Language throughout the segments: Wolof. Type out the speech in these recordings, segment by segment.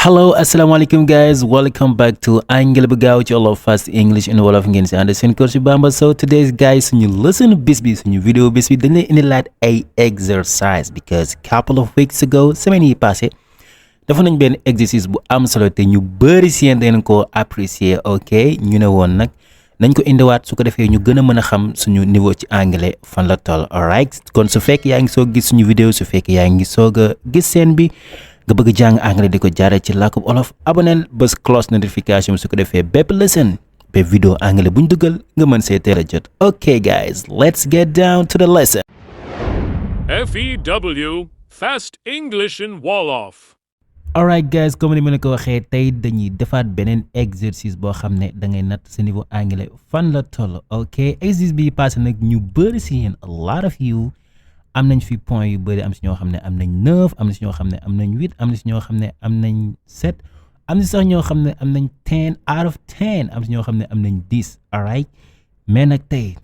Hello, assalamualaikum guys. Welcome back to Anglais gaaw ci Wolof fast English in Wolof ngeen si ànd seen cours Bamba. So today's guys suñu lesson bis bi suñu vidéo bis bi dañ leen indilaat ay exercise because couple of weeks ago semaine yi passé dafa nañ benn exercice bu am solo te ñu bëri si yéen dañ ko apprécier. Ok ñu ne woon nag nañ ko indiwaat su ko defee ñu gën a mën a xam suñu niveau ci anglais fan la toll. Alright, kon su fekk yaa ngi soog gis suñu vidéo, su fekk yaa ngi soog a gis seen bi nga bëgg jàng anglais di ko jaaree ci làkkub olof, aboneel bës cloche notification su ko defee bépp lesson bépp vidéo anglais buñ dugal nga mën see teel a jot. Ok guys, let's get down to the lesson. F.E.W. Fast English in Wolof. Alright guys, comme ni ma leen ko waxee tey dañuy defaat beneen exercice boo xam ne da ngay natt sa niveau anglais fan la toll. Ok, exercice bi passé nag ñu bëri si yéen, a lot of you am nañ fi point yu bëri, am si ñoo xam ne am nañ 9, am na si ñoo xam ne am nañ 8, am na si ñoo xam ne am nañ 7, am na si sax ñoo xam ne am nañ 10 out of 10, am si ñoo xam ne am nañ 10. alright, mais nag tey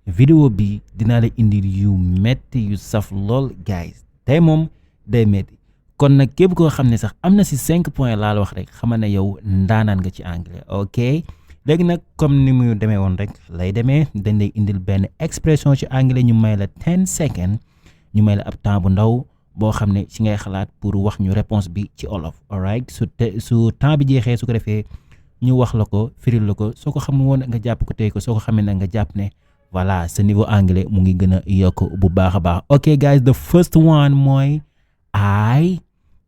vidéo bi dinaa la indil yu metti yu saf lool guys. Tey moom day metti, kon nag képp koo xam ne sax am na si 5 points laa la wax rek xamal ne yow ndaanaan nga ci anglais. ok, léegi nag comme ni mu demee woon rek lay demee, dañ lay indil benn expression ci anglais, ñu may la 10 seconds, ñu may la ab temps bu ndaw boo xam ne ci ngay xalaat pour wax ñu réponse bi ci olof. alright, su temps bi jeexee su ko defee ñu wax la ko firil la ko, soo ko xamul woon nga jàpp ko tey ko, soo ko xamee nag nga jàpp ne voilà sa niveau anglais mu ngi gën a yokk bu baax a baax. ok guys, the first one mooy I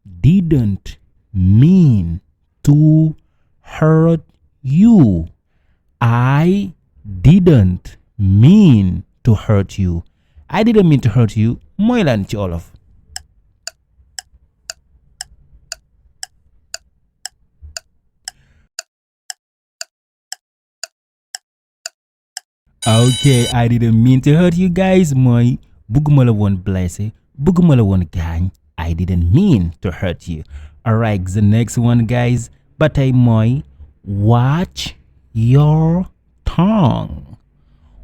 didn't mean to hurt you. I didn't mean to hurt you. I didn't mean to hurt you mooy lan ci olof. ok, I didn't mean to hurt you guys mooy bëgguma la woon blessé, bëgguma la woon gaañ. I didn't mean to hurt you. alright, the next one guys ba tey mooy watch your tongue.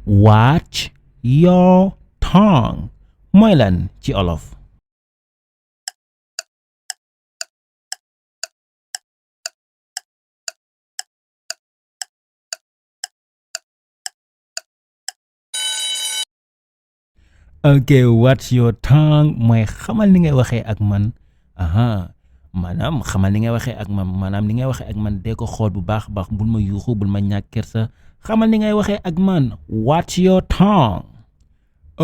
Watch your tongue mooy lan ci olof. ok, watch your tongue mooy xamal ni ngay waxee ak man. maanaam xamal ni ngay waxee ak man, maanaam ni ngay waxee ak man dee ko xool bu baax baax, bul ma yuuxu, bul ma ñàkk kersa, xamal ni ngay waxee ak man. watch your tongue.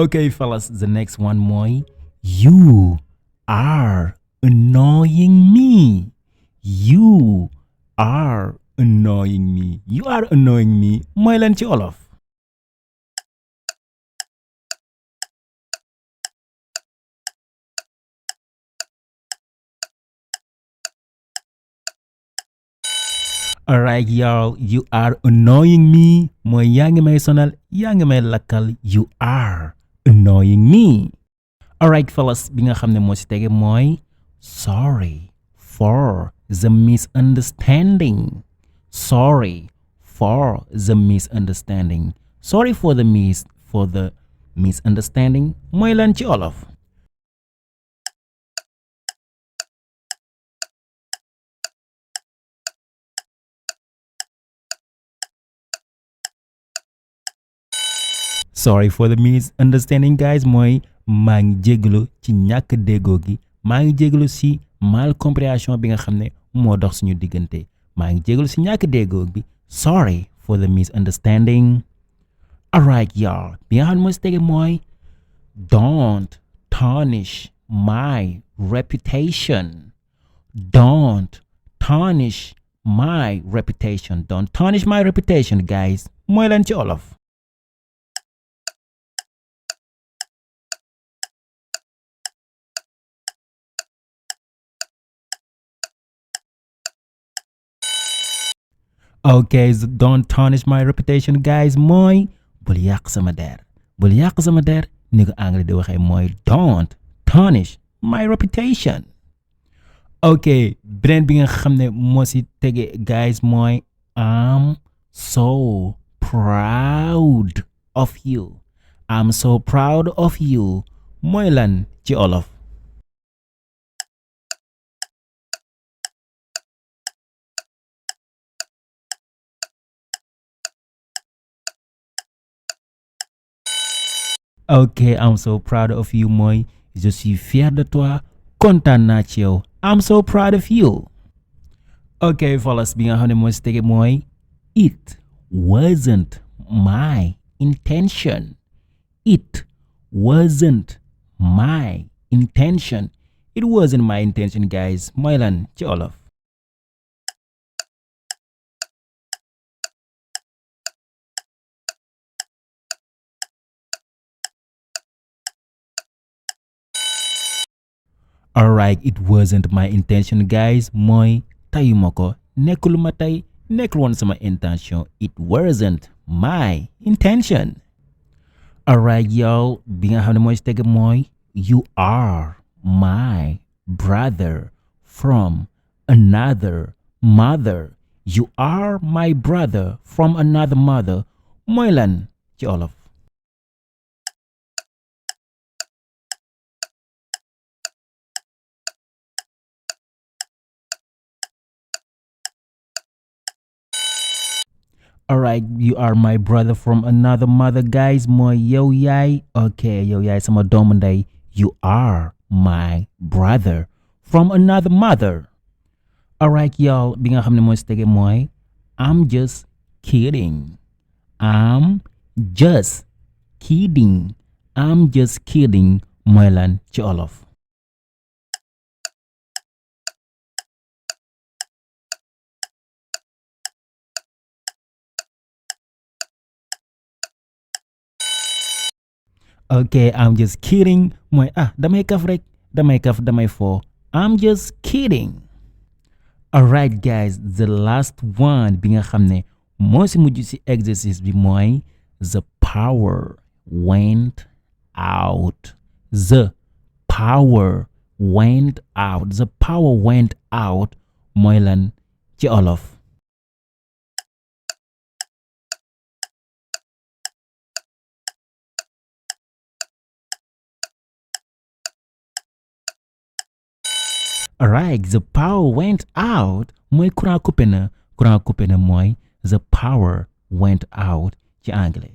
ok fellas, the next one mooy you are annoying me. You are annoying me. You are annoying me mooy lan ci olof. alright y'all, you are annoying me mooy yaa ngi may sonal, yaa ngi may lakkal. You are annoying me. alright fellas, bi nga xam ne moo si tege mooy sorry for the misunderstanding. Sorry for the misunderstanding. Sorry for the misunderstanding mooy lan ci olof. sorry for the misunderstanding guys mooy maa ngi jégalu ci ñàkk déggoo gi, maa ngi jégalu si mal compréhension bi nga xam ne moo dox suñu diggante, maa ngi jégalu si ñàkk déggoo bi. sorry for the misunderstanding. alright y'all, bi nga xam ne moo si tege mooy don't tarnish my reputation. Don't tarnish my reputation. Don't tarnish my reputation guys mooy lan ci olof. ok, don't tarnish my reputation guys mooy bul yàq sama der. bul yàq sama der ni ko anglais di waxee mooy don't tarnish my reputation. ok, beneen bi nga xam ne moo si tege guys mooy I'm so proud of you. I'm so proud of you mooy lan ci olof. Okay, I'm so proud of you, mooy je suis fier de toi. Kontaan naa ci yow. I'm so proud of you. Okay, fellas, bi nga xam ne mooy si tege mooy it wasn't my intention. It wasn't my intention. It wasn't my intention, guys. Mooy lan ci olof. Alright, it wasn't my intention, guys. Mooy tayuma ko, nekkul ma tay, nekkul woon sama intention. It wasn't my intention. Alright, y'all, bi nga xam ne mooy si tege mooy you are my brother from another mother. You are my brother from another mother. Mooy lan ci olof. Alright, you are my brother from another mother, guys. Mooy yow yaay. Okay, yow yaay sama doomu ndey. You are my brother from another mother. Alright, y'all, bi nga xam ne mooy si tege mooy I'm just kidding. I'm just kidding. I'm just kidding. Mooy lan ci olof. Okay, I'm just kidding. Mooy damay kaf rek. Damay kaf, damay fo. I'm just kidding. Alright, guys, the last one bi nga xam ne moo si mujj si exercice bi mooy the power went out. The power went out. The power went out. Mooy lan ci olof. Alright, the power went out. Mooy courant coupé na. Courant coupé na mooy the power went out ci anglais.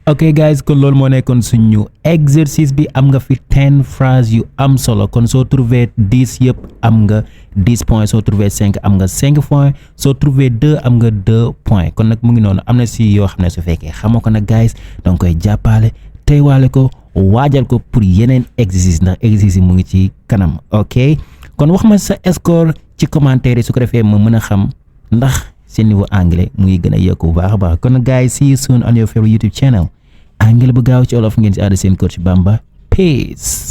Ok guys, kon loolu moo nekkoon suñu exercice bi. Am nga fi 10 phrases yu am solo. Kon soo trouvé 10 yëpp am nga 10 points. Soo trouvé 5 am nga 5 points. Soo trouvé 2 am nga 2 points. Kon nag mu ngi noonu, am na si yoo xam ne su fekkee xamoo ko nag guys danga koy jàppale teewaale ko waajal ko pour yeneen exercice ndax exercice yi mu ngi ci kanam. Ok, kon wax ma sa score ci commentaire yi su ko defee ma mën a xam ndax seen niveau anglais mu ngi gën a yokku bu baax a baax. kon guys, see you soon on your favorite YouTube channel. Anglais bu gaaw ci olof ngeen si ànd seen coach Bamba. Peace.